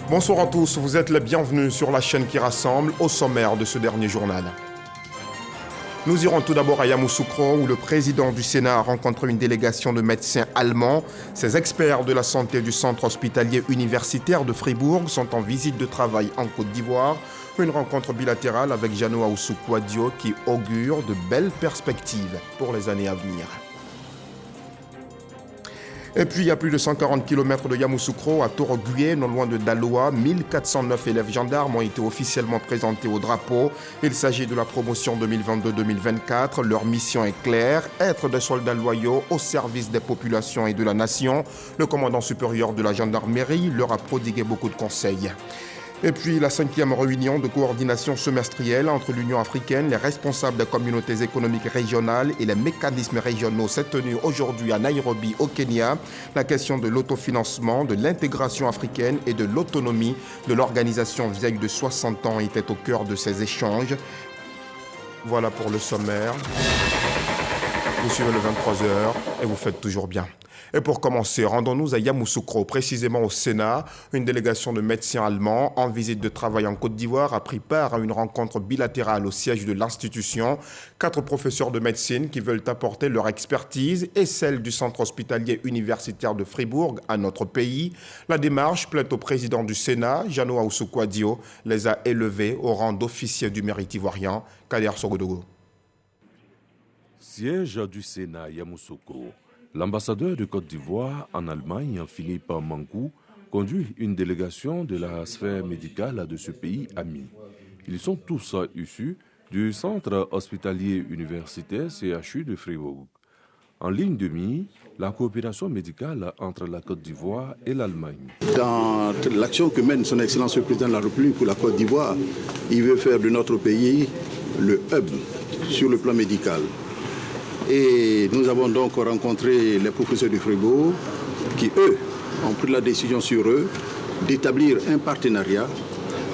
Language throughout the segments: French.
Bonsoir à tous, vous êtes les bienvenus sur la chaîne qui rassemble au sommaire de ce dernier journal. Nous irons tout d'abord à Yamoussoukro où le président du Sénat a rencontré une délégation de médecins allemands. Ces experts de la santé du centre hospitalier universitaire de Fribourg sont en visite de travail en Côte d'Ivoire. Une rencontre bilatérale avec Jeannot Ahoussou-Kouadio qui augure de belles perspectives pour les années à venir. Et puis, à plus de 140 km de Yamoussoukro, à Torogué, non loin de Daloa, 1409 élèves gendarmes ont été officiellement présentés au drapeau. Il s'agit de la promotion 2022-2024. Leur mission est claire, être des soldats loyaux au service des populations et de la nation. Le commandant supérieur de la gendarmerie leur a prodigué beaucoup de conseils. Et puis la 5e réunion de coordination semestrielle entre l'Union africaine, les responsables des communautés économiques régionales et les mécanismes régionaux s'est tenue aujourd'hui à Nairobi au Kenya. La question de l'autofinancement, de l'intégration africaine et de l'autonomie de l'organisation vieille de 60 ans était au cœur de ces échanges. Voilà pour le sommaire. Vous suivez le 23h et vous faites toujours bien. Et pour commencer, rendons-nous à Yamoussoukro, précisément au Sénat. Une délégation de médecins allemands en visite de travail en Côte d'Ivoire a pris part à une rencontre bilatérale au siège de l'institution. 4 professeurs de médecine qui veulent apporter leur expertise et celle du centre hospitalier universitaire de Fribourg à notre pays. La démarche plaît au président du Sénat, Jeannot Ahoussou-Kouadio, les a élevés au rang d'officier du mérite ivoirien, Kader Sogodogo. Siège du Sénat Yamoussoukro. L'ambassadeur de Côte d'Ivoire en Allemagne, Philippe Mankou, conduit une délégation de la sphère médicale de ce pays ami. Ils sont tous issus du centre hospitalier universitaire CHU de Fribourg. En ligne de mire, la coopération médicale entre la Côte d'Ivoire et l'Allemagne. Dans l'action que mène son Excellence le Président de la République pour la Côte d'Ivoire, il veut faire de notre pays le hub sur le plan médical. Et nous avons donc rencontré les professeurs du Fribourg qui, eux, ont pris la décision sur eux d'établir un partenariat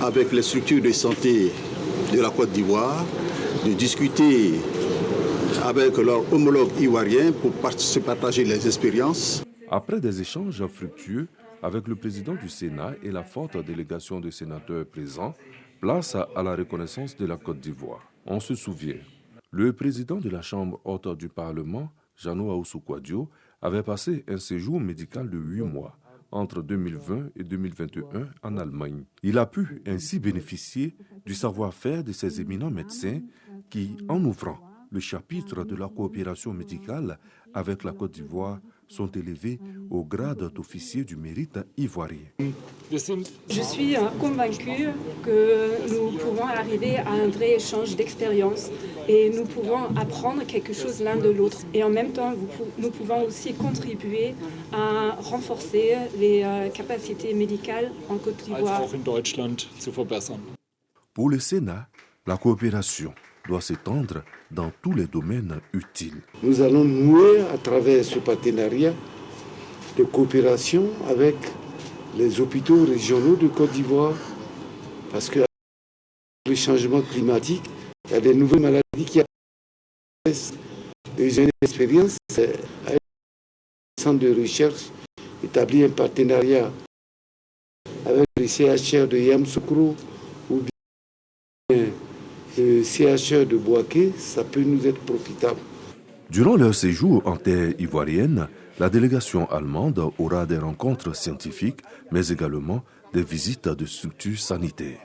avec les structures de santé de la Côte d'Ivoire, de discuter avec leurs homologues ivoiriens pour se partager les expériences. Après des échanges fructueux avec le président du Sénat et la forte délégation de sénateurs présents, place à la reconnaissance de la Côte d'Ivoire. On se souvient. Le président de la Chambre haute du Parlement, Jeannot Ahoussou-Kouadio, avait passé un séjour médical de 8 mois entre 2020 et 2021 en Allemagne. Il a pu ainsi bénéficier du savoir-faire de ces éminents médecins qui, en ouvrant le chapitre de la coopération médicale avec la Côte d'Ivoire, sont élevés au grade d'officier du mérite ivoirien. Je suis convaincue que nous pouvons arriver à un vrai échange d'expériences et nous pouvons apprendre quelque chose l'un de l'autre. Et en même temps, nous pouvons aussi contribuer à renforcer les capacités médicales en Côte d'Ivoire. Pour le Sénat, la coopération doit s'étendre dans tous les domaines utiles. Nous allons nouer à travers ce partenariat de coopération avec les hôpitaux régionaux de Côte d'Ivoire parce que le changement climatique, il y a des nouvelles maladies qui apparaissent. J'ai une expérience avec un centre de recherche établi un partenariat avec le CHR de Yamoussoukro ou bien le CHR de Bouaké, ça peut nous être profitable. Durant leur séjour en terre ivoirienne, la délégation allemande aura des rencontres scientifiques, mais également des visites de structures sanitaires.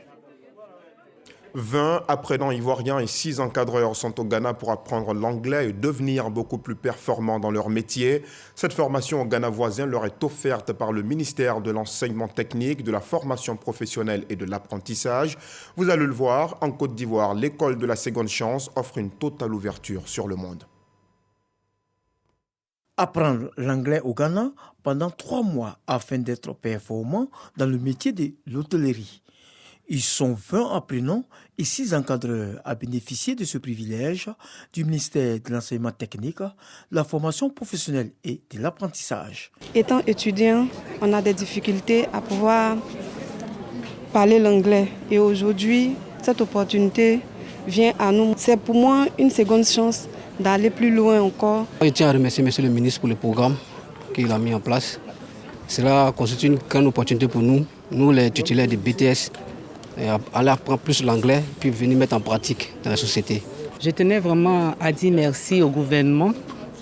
20 apprenants ivoiriens et 6 encadreurs sont au Ghana pour apprendre l'anglais et devenir beaucoup plus performants dans leur métier. Cette formation au Ghana voisin leur est offerte par le ministère de l'Enseignement technique, de la formation professionnelle et de l'apprentissage. Vous allez le voir, en Côte d'Ivoire, l'école de la seconde chance offre une totale ouverture sur le monde. Apprendre l'anglais au Ghana pendant 3 mois afin d'être performant dans le métier de l'hôtellerie. Ils sont 20 apprenants et 6 encadreurs à bénéficier de ce privilège du ministère de l'Enseignement technique, de la formation professionnelle et de l'apprentissage. Étant étudiant, on a des difficultés à pouvoir parler l'anglais. Et aujourd'hui, cette opportunité vient à nous. C'est pour moi une seconde chance d'aller plus loin encore. Je tiens à remercier M. le ministre pour le programme qu'il a mis en place. Cela constitue une grande opportunité pour nous nous les titulaires de BTS, aller apprendre plus l'anglais, puis venir mettre en pratique dans la société. Je tenais vraiment à dire merci au gouvernement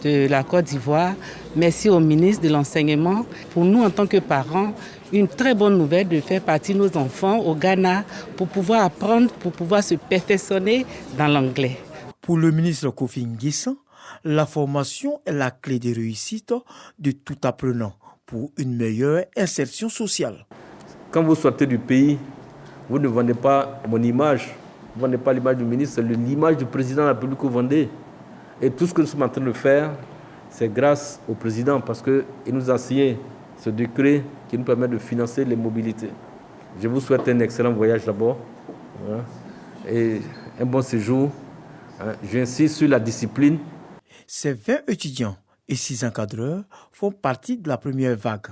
de la Côte d'Ivoire, merci au ministre de l'Enseignement. Pour nous, en tant que parents, une très bonne nouvelle de faire partir nos enfants au Ghana pour pouvoir apprendre, pour pouvoir se perfectionner dans l'anglais. Pour le ministre Kofi Nguessan, la formation est la clé de réussite de tout apprenant pour une meilleure insertion sociale. Quand vous sortez du pays, vous ne vendez pas mon image, vous ne vendez pas l'image du ministre, c'est l'image du président de la République que vous vendez. Et tout ce que nous sommes en train de faire, c'est grâce au président parce qu'il nous a signé ce décret qui nous permet de financer les mobilités. Je vous souhaite un excellent voyage d'abord et un bon séjour. J'insiste sur la discipline. Ces 20 étudiants et 6 encadreurs font partie de la première vague.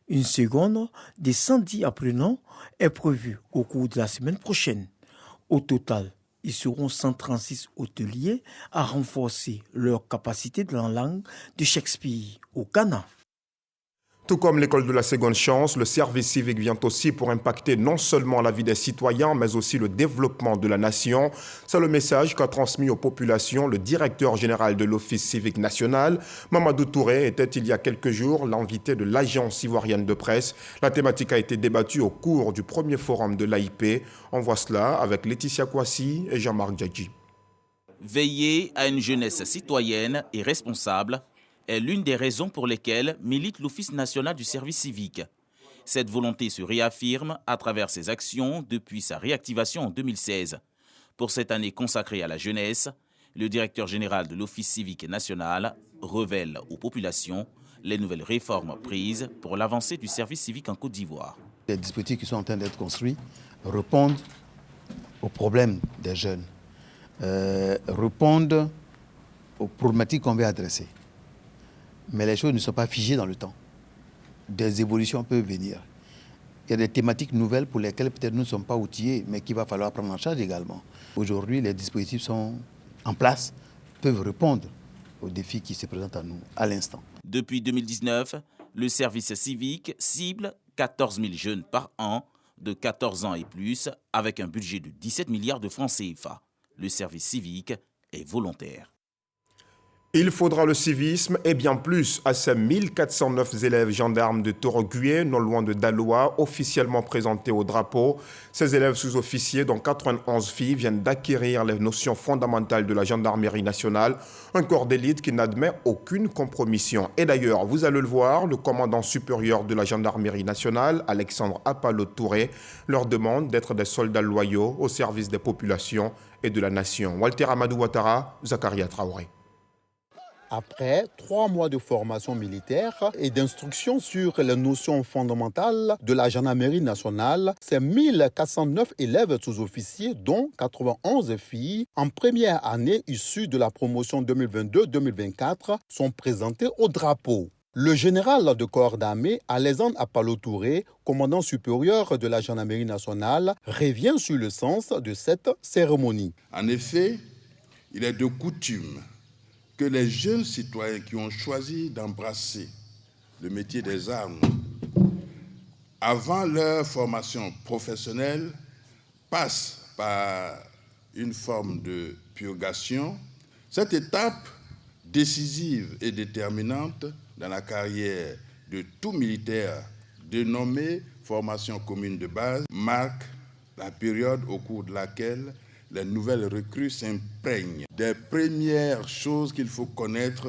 Une seconde des 110 apprenants est prévue au cours de la semaine prochaine. Au total, ils seront 136 hôteliers à renforcer leur capacité de la langue de Shakespeare au Ghana. Tout comme l'école de la seconde chance, le service civique vient aussi pour impacter non seulement la vie des citoyens, mais aussi le développement de la nation. C'est le message qu'a transmis aux populations le directeur général de l'Office civique national. Mamadou Touré était il y a quelques jours l'invité de l'agence ivoirienne de presse. La thématique a été débattue au cours du premier forum de l'AIP. On voit cela avec Laetitia Kouassi et Jean-Marc Djadji. Veiller à une jeunesse citoyenne et responsable est l'une des raisons pour lesquelles milite l'Office national du service civique. Cette volonté se réaffirme à travers ses actions depuis sa réactivation en 2016. Pour cette année consacrée à la jeunesse, le directeur général de l'Office civique national révèle aux populations les nouvelles réformes prises pour l'avancée du service civique en Côte d'Ivoire. Les dispositifs qui sont en train d'être construits répondent aux problèmes des jeunes, répondent aux problématiques qu'on veut adresser. Mais les choses ne sont pas figées dans le temps. Des évolutions peuvent venir. Il y a des thématiques nouvelles pour lesquelles peut-être nous ne sommes pas outillés, mais qu'il va falloir prendre en charge également. Aujourd'hui, les dispositifs sont en place, peuvent répondre aux défis qui se présentent à nous à l'instant. Depuis 2019, le service civique cible 14 000 jeunes par an, de 14 ans et plus, avec un budget de 17 milliards de francs CFA. Le service civique est volontaire. Il faudra le civisme et bien plus à ces 1409 élèves gendarmes de Toro-Gué, non loin de Daloa, officiellement présentés au drapeau. Ces élèves sous-officiers, dont 91 filles, viennent d'acquérir les notions fondamentales de la gendarmerie nationale, un corps d'élite qui n'admet aucune compromission. Et d'ailleurs, vous allez le voir, le commandant supérieur de la gendarmerie nationale, Alexandre Apalo Touré, leur demande d'être des soldats loyaux au service des populations et de la nation. Walter Amadou Ouattara, Zakaria Traoré. Après 3 mois de formation militaire et d'instruction sur les notions fondamentales de la gendarmerie nationale, ces 1409 élèves sous-officiers, dont 91 filles, en première année issues de la promotion 2022-2024, sont présentés au drapeau. Le général de corps d'armée, Alexandre Apalo Touré, commandant supérieur de la gendarmerie nationale, revient sur le sens de cette cérémonie. En effet, il est de coutume que les jeunes citoyens qui ont choisi d'embrasser le métier des armes avant leur formation professionnelle passent par une forme de purgation. Cette étape décisive et déterminante dans la carrière de tout militaire dénommée formation commune de base marque la période au cours de laquelle les nouvelles recrues s'imprègnent des premières choses qu'il faut connaître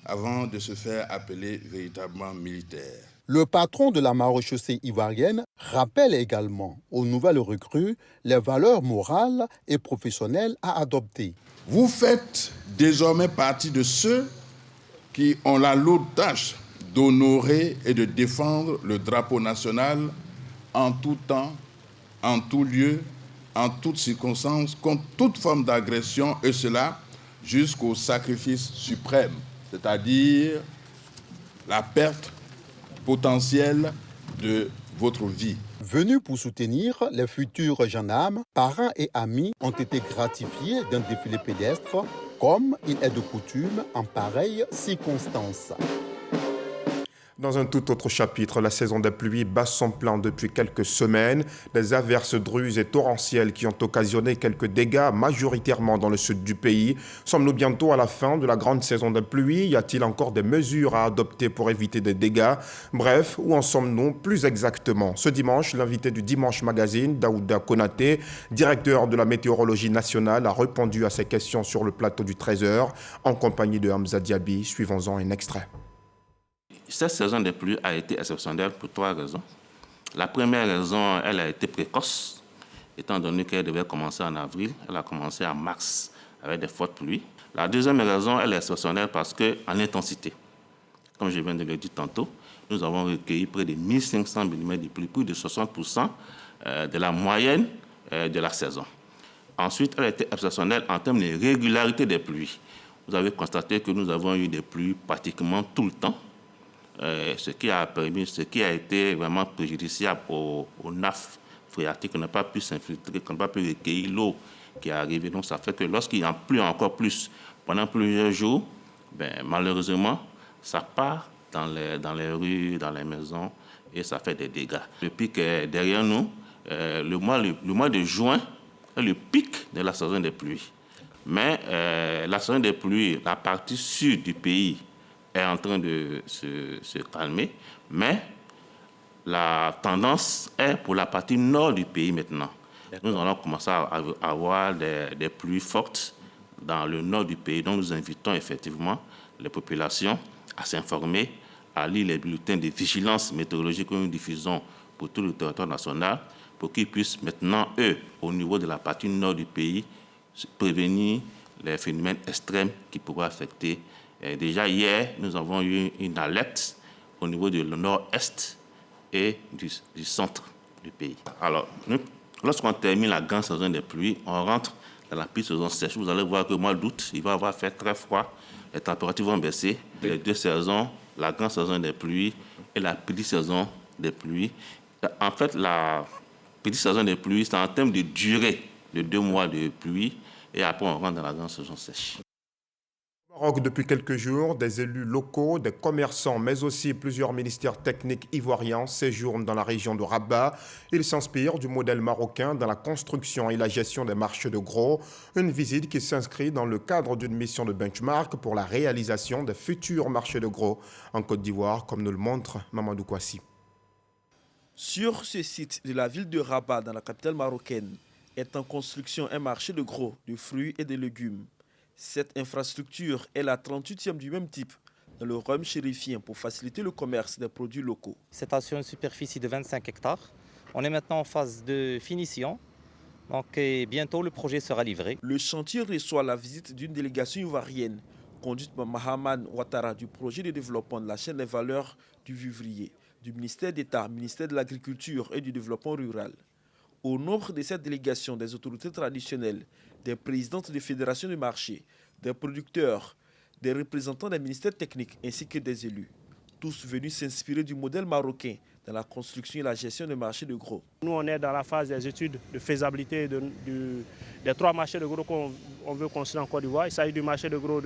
avant de se faire appeler véritablement militaire. Le patron de la maréchaussée ivoirienne rappelle également aux nouvelles recrues les valeurs morales et professionnelles à adopter. Vous faites désormais partie de ceux qui ont la lourde tâche d'honorer et de défendre le drapeau national en tout temps, en tout lieu, en toutes circonstances, contre toute forme d'agression, et cela jusqu'au sacrifice suprême, c'est-à-dire la perte potentielle de votre vie. Venus pour soutenir les futurs gendarmes, parents et amis ont été gratifiés d'un défilé pédestre, comme il est de coutume en pareille circonstance. Dans un tout autre chapitre, la saison des pluies bat son plein depuis quelques semaines. Des averses druses et torrentielles qui ont occasionné quelques dégâts, majoritairement dans le sud du pays. Sommes-nous bientôt à la fin de la grande saison des pluies? Y a-t-il encore des mesures à adopter pour éviter des dégâts? Bref, où en sommes-nous plus exactement? Ce dimanche, l'invité du Dimanche Magazine, Daouda Konaté, directeur de la météorologie nationale, a répondu à ces questions sur le plateau du 13h en compagnie de Hamza Diaby. Suivons-en un extrait. Cette saison des pluies a été exceptionnelle pour 3 raisons. La première raison, elle a été précoce, étant donné qu'elle devait commencer en avril. Elle a commencé en mars avec des fortes pluies. La deuxième raison, elle est exceptionnelle parce qu'en intensité, comme je viens de le dire tantôt, nous avons recueilli près de 1500 mm de pluie, plus de 60% de la moyenne de la saison. Ensuite, elle a été exceptionnelle en termes de régularité des pluies. Vous avez constaté que nous avons eu des pluies pratiquement tout le temps. Ce qui a été vraiment préjudiciable aux nappes phréatiques, qui n'ont pas pu s'infiltrer, qui n'ont pas pu recueillir l'eau qui est arrivée. Donc ça fait que lorsqu'il en pleut encore plus pendant plusieurs jours, malheureusement, ça part dans les rues, dans les maisons, et ça fait des dégâts. Le pic est derrière nous. Le mois de juin est le pic de la saison des pluies. Mais la saison des pluies, la partie sud du pays, est en train de se calmer, mais la tendance est pour la partie nord du pays maintenant. Nous allons commencer à avoir des pluies fortes dans le nord du pays, donc nous invitons effectivement les populations à s'informer, à lire les bulletins de vigilance météorologique que nous diffusons pour tout le territoire national, pour qu'ils puissent maintenant, eux, au niveau de la partie nord du pays, prévenir les phénomènes extrêmes qui pourraient affecter. Déjà hier, nous avons eu une alerte au niveau du nord-est et du centre du pays. Alors, lorsqu'on termine la grande saison des pluies, on rentre dans la petite saison sèche. Vous allez voir que au mois d'août, il va avoir fait très froid, les températures vont baisser. Les deux saisons, la grande saison des pluies et la petite saison des pluies. En fait, la petite saison des pluies, c'est en termes de durée de 2 mois de pluie, et après on rentre dans la grande saison sèche. Au Maroc, depuis quelques jours, des élus locaux, des commerçants, mais aussi plusieurs ministères techniques ivoiriens séjournent dans la région de Rabat. Ils s'inspirent du modèle marocain dans la construction et la gestion des marchés de gros. Une visite qui s'inscrit dans le cadre d'une mission de benchmark pour la réalisation des futurs marchés de gros en Côte d'Ivoire, comme nous le montre Mamadou Kouassi. Sur ce site de la ville de Rabat, dans la capitale marocaine, est en construction un marché de gros, de fruits et de légumes. Cette infrastructure est la 38e du même type dans le royaume chérifien pour faciliter le commerce des produits locaux. C'est sur une superficie de 25 hectares. On est maintenant en phase de finition. Donc bientôt le projet sera livré. Le chantier reçoit la visite d'une délégation ivoirienne conduite par Mahaman Ouattara du projet de développement de la chaîne des valeurs du vivrier, du ministère d'État, ministère de l'Agriculture et du Développement rural. Au nombre de cette délégation, des autorités traditionnelles, des présidentes des fédérations de marché, des producteurs, des représentants des ministères techniques ainsi que des élus. Tous venus s'inspirer du modèle marocain dans la construction et la gestion des marchés de gros. Nous, on est dans la phase des études de faisabilité des 3 marchés de gros qu'on veut construire en Côte d'Ivoire. Il s'agit du marché de gros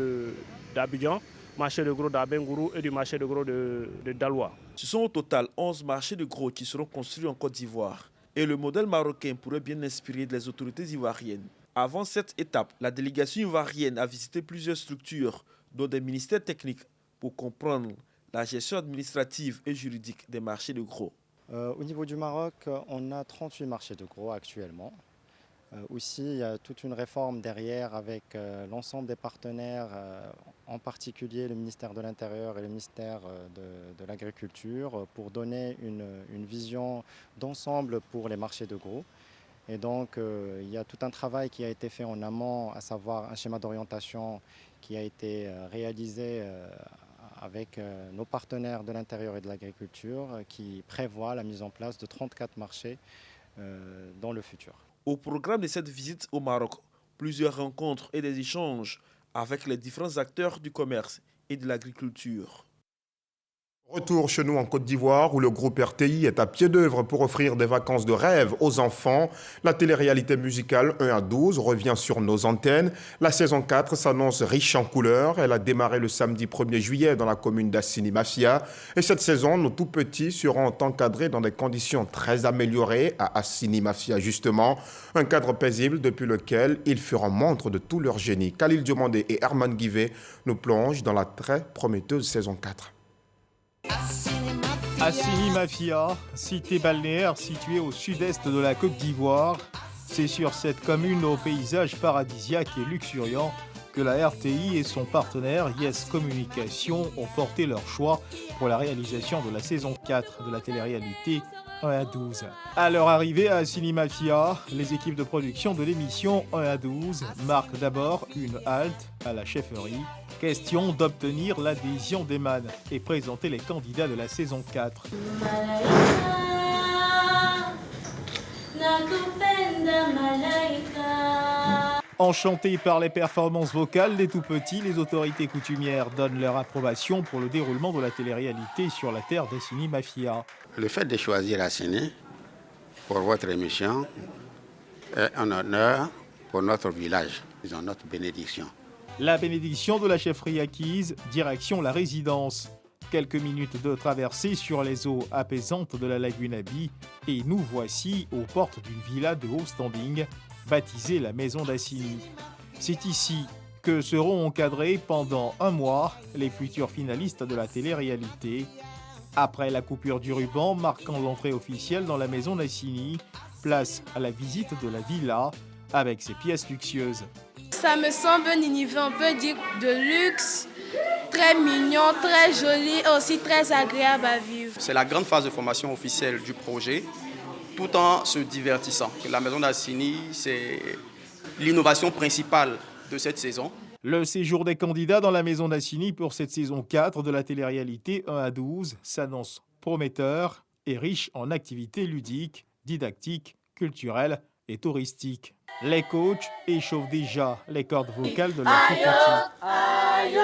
d'Abidjan, marché de gros d'Abengourou et du marché de gros de Daloa. Ce sont au total 11 marchés de gros qui seront construits en Côte d'Ivoire. Et le modèle marocain pourrait bien inspirer les autorités ivoiriennes. Avant cette étape, la délégation ivoirienne a visité plusieurs structures, dont des ministères techniques, pour comprendre la gestion administrative et juridique des marchés de gros. Au niveau du Maroc, on a 38 marchés de gros actuellement. Aussi, il y a toute une réforme derrière avec l'ensemble des partenaires, en particulier le ministère de l'Intérieur et le ministère de l'Agriculture, pour donner une vision d'ensemble pour les marchés de gros. Et donc, il y a tout un travail qui a été fait en amont, à savoir un schéma d'orientation qui a été réalisé avec nos partenaires de l'Intérieur et de l'Agriculture, qui prévoit la mise en place de 34 marchés dans le futur. Au programme de cette visite au Maroc, plusieurs rencontres et des échanges avec les différents acteurs du commerce et de l'agriculture. Retour chez nous en Côte d'Ivoire où le groupe RTI est à pied d'œuvre pour offrir des vacances de rêve aux enfants. La télé-réalité musicale 1 à 12 revient sur nos antennes. La saison 4 s'annonce riche en couleurs. Elle a démarré le samedi 1er juillet dans la commune d'Assini Mafia. Et cette saison, nos tout-petits seront encadrés dans des conditions très améliorées à Assini Mafia justement. Un cadre paisible depuis lequel ils feront montre de tout leur génie. Khalil Diomandé et Herman Guivet nous plongent dans la très prometteuse saison 4. Assini Mafia, cité balnéaire située au sud-est de la Côte d'Ivoire. C'est sur cette commune au paysage paradisiaque et luxuriant que la RTI et son partenaire Yes Communication ont porté leur choix pour la réalisation de la saison 4 de la télé-réalité 1 à 12. À leur arrivée à Assini Mafia, les équipes de production de l'émission 1 à 12 marquent d'abord une halte à la chefferie. Question d'obtenir l'adhésion des man et présenter les candidats de la saison 4. Enchantés par les performances vocales des tout-petits, les autorités coutumières donnent leur approbation pour le déroulement de la télé-réalité sur la terre d'Assini Mafia. Le fait de choisir Assini pour votre émission est un honneur pour notre village. Ils ont notre bénédiction. La bénédiction de la chefferie acquise, direction la résidence. Quelques minutes de traversée sur les eaux apaisantes de la lagune Abi et nous voici aux portes d'une villa de haut standing baptisée la Maison d'Assini. C'est ici que seront encadrés pendant un mois les futurs finalistes de la télé-réalité. Après la coupure du ruban marquant l'entrée officielle dans la Maison d'Assini, place à la visite de la villa avec ses pièces luxueuses. Ça me semble un univers, on peut dire, de luxe, très mignon, très joli et aussi très agréable à vivre. C'est la grande phase de formation officielle du projet, tout en se divertissant. La Maison d'Assini, c'est l'innovation principale de cette saison. Le séjour des candidats dans la Maison d'Assini pour cette saison 4 de la télé-réalité 1 à 12 s'annonce prometteur et riche en activités ludiques, didactiques, culturelles et touristiques. Les coachs échauffent déjà les cordes vocales de leurs tout-petits. Aïe,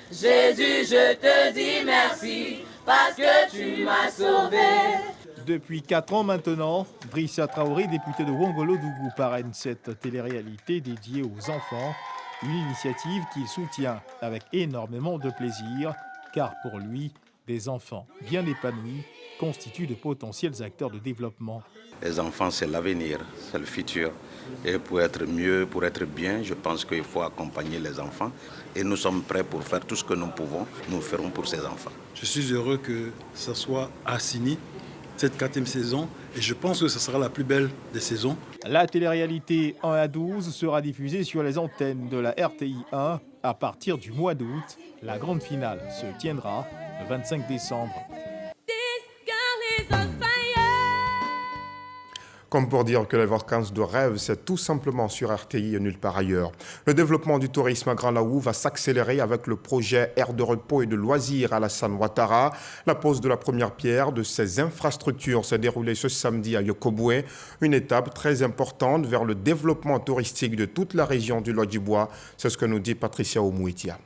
Jésus, je te dis merci parce que tu m'as sauvé. Depuis 4 ans maintenant, Drissa Traoré, député de Wongolo-Dougou, parraine cette télé-réalité dédiée aux enfants. Une initiative qu'il soutient avec énormément de plaisir, car pour lui, des enfants bien épanouis constituent de potentiels acteurs de développement. Les enfants, c'est l'avenir, c'est le futur. Et pour être mieux, pour être bien, je pense qu'il faut accompagner les enfants. Et nous sommes prêts pour faire tout ce que nous pouvons, nous ferons pour ces enfants. Je suis heureux que ce soit Assini, cette 4e saison, et je pense que ce sera la plus belle des saisons. La télé-réalité 1 à 12 sera diffusée sur les antennes de la RTI 1 à partir du mois d'août. La grande finale se tiendra le 25 décembre. Comme pour dire que les vacances de rêve, c'est tout simplement sur RTI et nulle part ailleurs. Le développement du tourisme à Grand Laou va s'accélérer avec le projet Aire de repos et de loisirs à Alassane Ouattara. La pose de la première pierre de ces infrastructures s'est déroulée ce samedi à Yokoboué, une étape très importante vers le développement touristique de toute la région du Lodjibois. C'est ce que nous dit Patricia Oumouitia.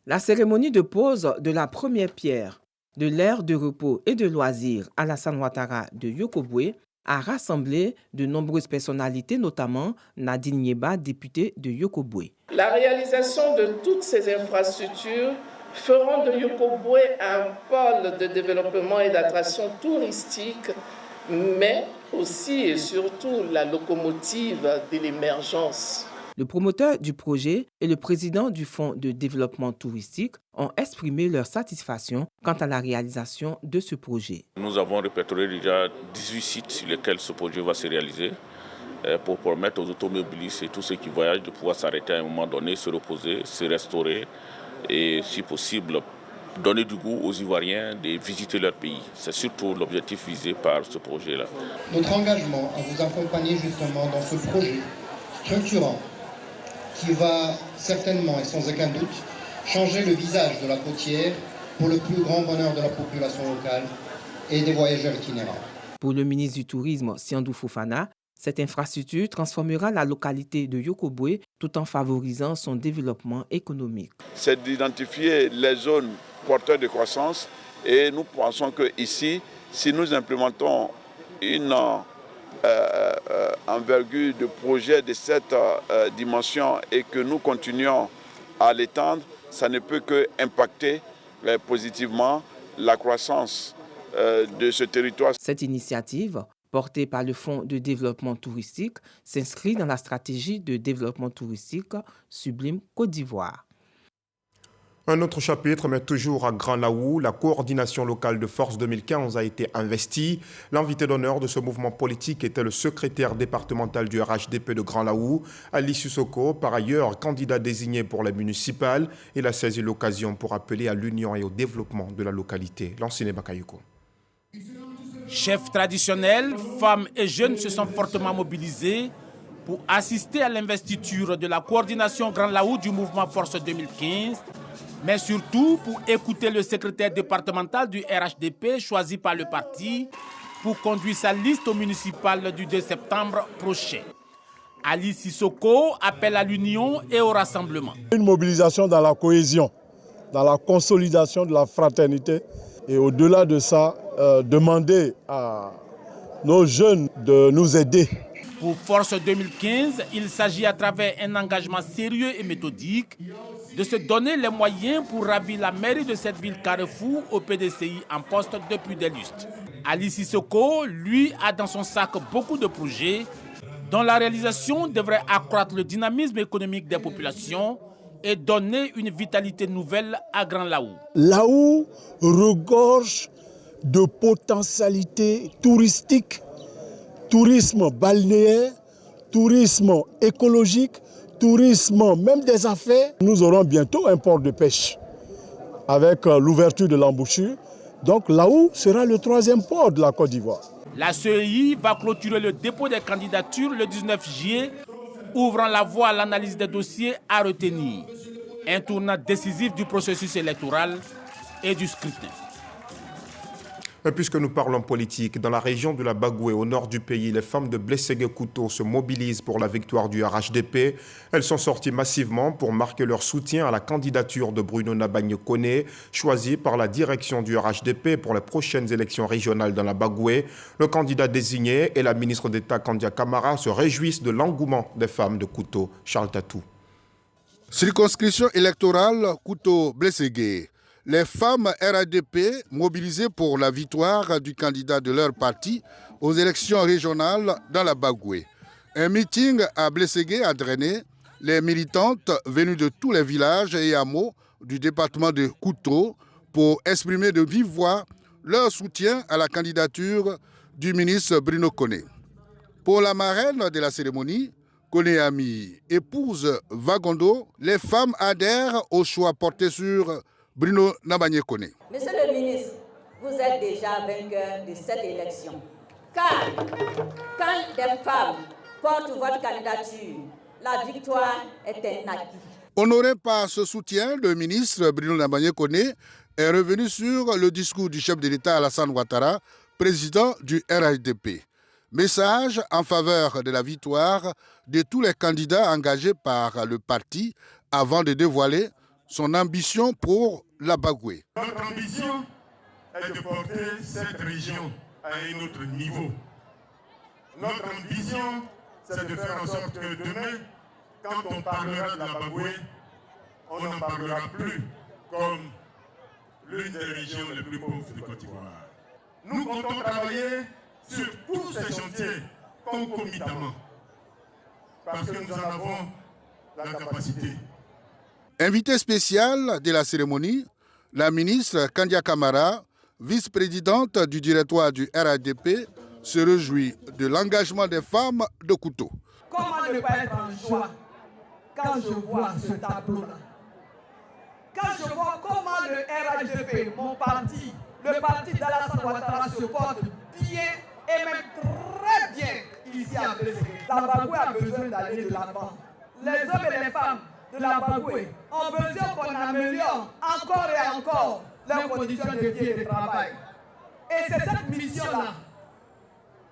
La cérémonie de pose de la première pierre de l'aire de repos et de loisirs Alassane Ouattara de Yokoboué a rassemblé de nombreuses personnalités, notamment Nadine Nieba, députée de Yokoboué. La réalisation de toutes ces infrastructures feront de Yokoboué un pôle de développement et d'attraction touristique, mais aussi et surtout la locomotive de l'émergence. Le promoteur du projet et le président du Fonds de développement touristique ont exprimé leur satisfaction quant à la réalisation de ce projet. Nous avons répertorié déjà 18 sites sur lesquels ce projet va se réaliser pour permettre aux automobilistes et tous ceux qui voyagent de pouvoir s'arrêter à un moment donné, se reposer, se restaurer et, si possible, donner du goût aux Ivoiriens de visiter leur pays. C'est surtout l'objectif visé par ce projet-là. Notre engagement à vous accompagner justement dans ce projet structurant qui va certainement et sans aucun doute changer le visage de la côtière pour le plus grand bonheur de la population locale et des voyageurs itinérants. Pour le ministre du Tourisme, Siandou Fofana, Cette infrastructure transformera la localité de Yokobwe tout en favorisant son développement économique. C'est d'identifier les zones porteurs de croissance et nous pensons qu'ici, si nous implémentons une envergure de projet de cette dimension et que nous continuons à l'étendre, ça ne peut que impacter positivement la croissance de ce territoire. Cette initiative, portée par le Fonds de développement touristique, s'inscrit dans la stratégie de développement touristique Sublime Côte d'Ivoire. Un autre chapitre, mais toujours à Grand Laou, la coordination locale de Force 2015 a été investie. L'invité d'honneur de ce mouvement politique était le secrétaire départemental du RHDP de Grand Laou, Ali Sissoko, par ailleurs candidat désigné pour les municipales. Il a saisi l'occasion pour appeler à l'union et au développement de la localité. Lansine Bakayoko. Chefs traditionnels, femmes et jeunes se sont fortement mobilisés pour assister à l'investiture de la coordination Grand Laou du mouvement Force 2015, mais surtout pour écouter le secrétaire départemental du RHDP choisi par le parti pour conduire sa liste au municipal du 2 septembre prochain. Ali Sissoko appelle à l'union et au rassemblement. Une mobilisation dans la cohésion, dans la consolidation de la fraternité et au-delà de ça, demander à nos jeunes de nous aider. Pour Force 2015, il s'agit à travers un engagement sérieux et méthodique de se donner les moyens pour ravir la mairie de cette ville Carrefour au PDCI en poste depuis des lustres. Ali Sissoko, lui, a dans son sac beaucoup de projets dont la réalisation devrait accroître le dynamisme économique des populations et donner une vitalité nouvelle à Grand Laou. Laou regorge de potentialités touristiques, tourisme balnéaire, tourisme écologique, tourisme même des affaires. Nous aurons bientôt un port de pêche avec l'ouverture de l'embouchure. Donc Laou sera le 3e port de la Côte d'Ivoire. La CEI va clôturer le dépôt des candidatures le 19 juillet, ouvrant la voie à l'analyse des dossiers à retenir. Un tournant décisif du processus électoral et du scrutin. Puisque nous parlons politique, dans la région de la Bagoué, au nord du pays, les femmes de Blességué-Couteau se mobilisent pour la victoire du RHDP. Elles sont sorties massivement pour marquer leur soutien à la candidature de Bruno Nabagne-Koné, choisi par la direction du RHDP pour les prochaines élections régionales dans la Bagoué. Le candidat désigné et la ministre d'État Kandia Camara se réjouissent de l'engouement des femmes de Couteau. Charles Tatou. Circonscription électorale Couteau-Blességué. Les femmes RHDP mobilisées pour la victoire du candidat de leur parti aux élections régionales dans la Bagoué. Un meeting à Blességué a drainé les militantes venues de tous les villages et hameaux du département de Couteau pour exprimer de vive voix leur soutien à la candidature du ministre Bruno Koné. Pour la marraine de la cérémonie, Koné Ami, épouse Vagondo, les femmes adhèrent au choix porté sur Bruno Nabagne-Koné. Monsieur le ministre, vous êtes déjà vainqueur de cette élection. Car quand des femmes portent votre candidature, la victoire est un acquis. Honoré par ce soutien, le ministre Bruno Nabagne-Koné est revenu sur le discours du chef de l'État Alassane Ouattara, président du RHDP. Message en faveur de la victoire de tous les candidats engagés par le parti avant de dévoiler son ambition pour la Bagoué. Notre ambition est de porter cette région à un autre niveau. Notre ambition, c'est de faire en sorte que demain, quand on parlera de la Bagoué, on n'en parlera plus comme l'une des régions les plus pauvres de Côte d'Ivoire. Nous comptons travailler sur tous ces chantiers concomitamment, parce que nous en avons la capacité. Invité spécial de la cérémonie, la ministre Kandia Camara, vice-présidente du directoire du RHDP, se réjouit de l'engagement des femmes de Couteau. Comment ne pas être en joie quand je vois ce tableau-là? Quand je vois comment le RHDP, mon parti, le parti d'Alassane Ouattara se porte bien et même très bien ici à Blességué. La Bagoué a besoin d'aller de l'avant. Les hommes et les femmes de la Bagoué ont besoin qu'on améliore encore et encore leurs conditions de vie et de travail. Et c'est cette mission-là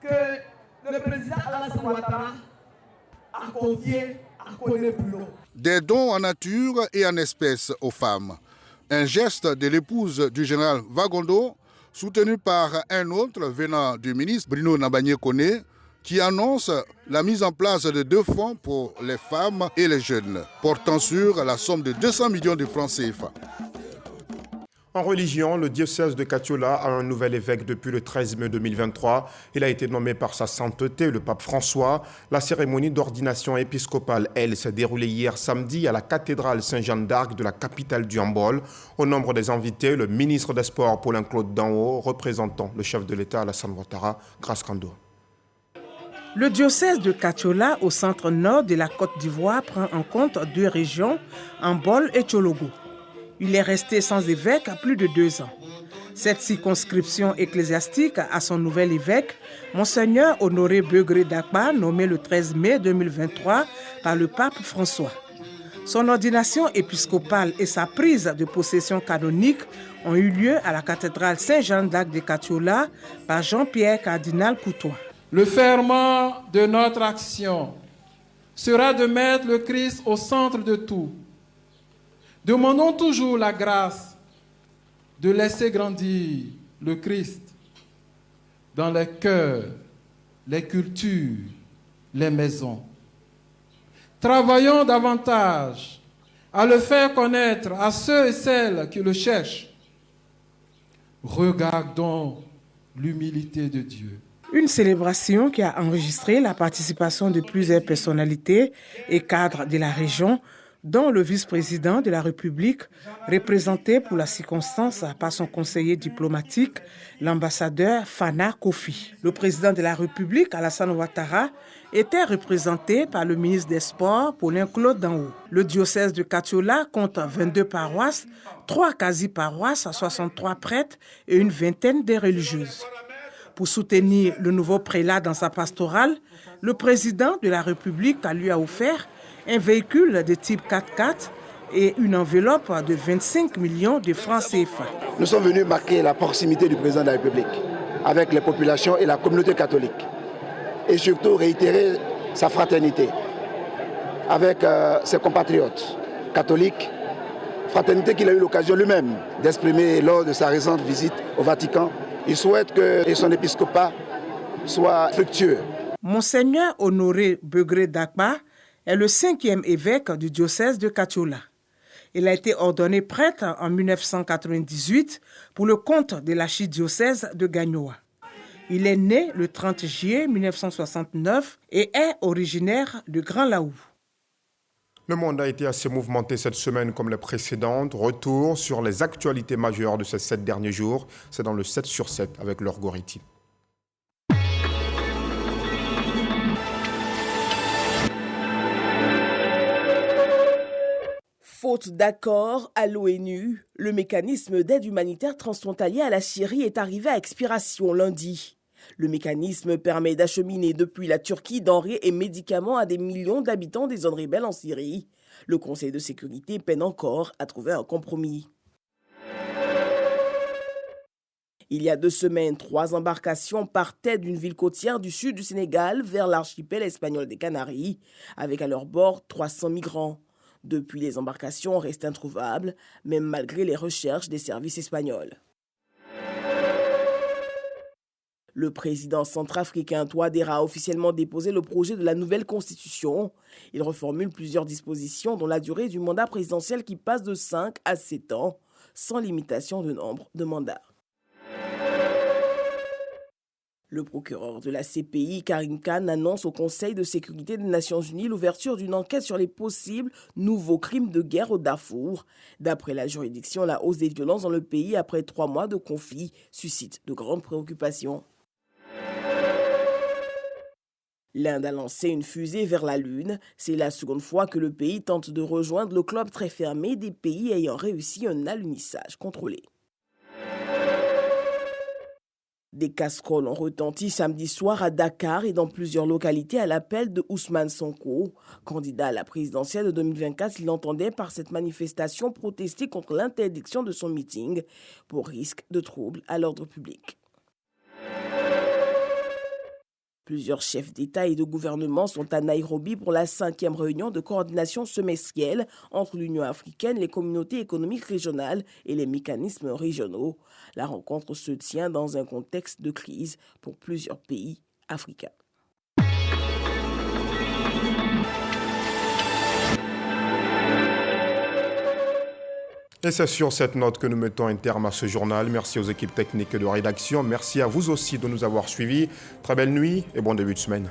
que le président Alassane Ouattara a confié à Koné Bruno. Des dons en nature et en espèces aux femmes. Un geste de l'épouse du général Wagondo, soutenu par un autre venant du ministre Bruno Nabagné-Koné, qui annonce la mise en place de 2 fonds pour les femmes et les jeunes, portant sur la somme de 200 millions de francs CFA. En religion, le diocèse de Katiola a un nouvel évêque depuis le 13 mai 2023. Il a été nommé par sa sainteté, le pape François. La cérémonie d'ordination épiscopale, elle, s'est déroulée hier samedi à la cathédrale Saint-Jean d'Arc de la capitale du Hambol. Au nombre des invités, le ministre des Sports Paulin-Claude Danho, représentant le chef de l'État Alassane Ouattara, Grace Kando. Le diocèse de Katiola, au centre nord de la Côte d'Ivoire, prend en compte 2 régions, Hambol et Tchologo. Il est resté sans évêque à plus de 2 ans. Cette circonscription ecclésiastique a son nouvel évêque, Monseigneur Honoré Begré Dakba, nommé le 13 mai 2023 par le pape François. Son ordination épiscopale et sa prise de possession canonique ont eu lieu à la cathédrale Saint-Jean d'Arc de Katiola par Jean-Pierre Cardinal Coutois. Le ferment de notre action sera de mettre le Christ au centre de tout. Demandons toujours la grâce de laisser grandir le Christ dans les cœurs, les cultures, les maisons. Travaillons davantage à le faire connaître à ceux et celles qui le cherchent. Regardons l'humilité de Dieu. Une célébration qui a enregistré la participation de plusieurs personnalités et cadres de la région, dont le vice-président de la République, représenté pour la circonstance par son conseiller diplomatique, l'ambassadeur Fana Kofi. Le président de la République, Alassane Ouattara, était représenté par le ministre des Sports, Paulin-Claude Danho. Le diocèse de Katiola compte 22 paroisses, 3 quasi-paroisses, 63 prêtres et une vingtaine de religieuses. Pour soutenir le nouveau prélat dans sa pastorale, le président de la République lui a offert un véhicule de type 4x4 et une enveloppe de 25 millions de francs CFA. Nous sommes venus marquer la proximité du président de la République avec les populations et la communauté catholique. Et surtout réitérer sa fraternité avec ses compatriotes catholiques, fraternité qu'il a eu l'occasion lui-même d'exprimer lors de sa récente visite au Vatican. Il souhaite que son épiscopat soit fructueux. Monseigneur Honoré Begré Dakba est le 5e évêque du diocèse de Katiola. Il a été ordonné prêtre en 1998 pour le compte de l'archidiocèse de Gagnoa. Il est né le 30 juillet 1969 et est originaire de Grand Laou. Le monde a été assez mouvementé cette semaine comme les précédentes. Retour sur les actualités majeures de ces 7 derniers jours. C'est dans le 7 sur 7 avec Laure Goriti. Faute d'accord à l'ONU, le mécanisme d'aide humanitaire transfrontalier à la Syrie est arrivé à expiration lundi. Le mécanisme permet d'acheminer depuis la Turquie denrées et médicaments à des millions d'habitants des zones rebelles en Syrie. Le Conseil de sécurité peine encore à trouver un compromis. Il y a 2 semaines, 3 embarcations partaient d'une ville côtière du sud du Sénégal vers l'archipel espagnol des Canaries, avec à leur bord 300 migrants. Depuis, les embarcations restent introuvables, même malgré les recherches des services espagnols. Le président centrafricain Touadéra a officiellement déposé le projet de la nouvelle constitution. Il reformule plusieurs dispositions dont la durée du mandat présidentiel qui passe de 5 à 7 ans, sans limitation de nombre de mandats. Le procureur de la CPI, Karim Khan, annonce au Conseil de sécurité des Nations Unies l'ouverture d'une enquête sur les possibles nouveaux crimes de guerre au Darfour. D'après la juridiction, la hausse des violences dans le pays après 3 mois de conflit suscite de grandes préoccupations. L'Inde a lancé une fusée vers la Lune. C'est la seconde fois que le pays tente de rejoindre le club très fermé des pays ayant réussi un alunissage contrôlé. Des casseroles ont retenti samedi soir à Dakar et dans plusieurs localités à l'appel de Ousmane Sonko. Candidat à la présidentielle de 2024, il entendait par cette manifestation protester contre l'interdiction de son meeting pour risque de troubles à l'ordre public. Plusieurs chefs d'État et de gouvernement sont à Nairobi pour la 5e réunion de coordination semestrielle entre l'Union africaine, les communautés économiques régionales et les mécanismes régionaux. La rencontre se tient dans un contexte de crise pour plusieurs pays africains. Et c'est sur cette note que nous mettons un terme à ce journal. Merci aux équipes techniques de rédaction. Merci à vous aussi de nous avoir suivis. Très belle nuit et bon début de semaine.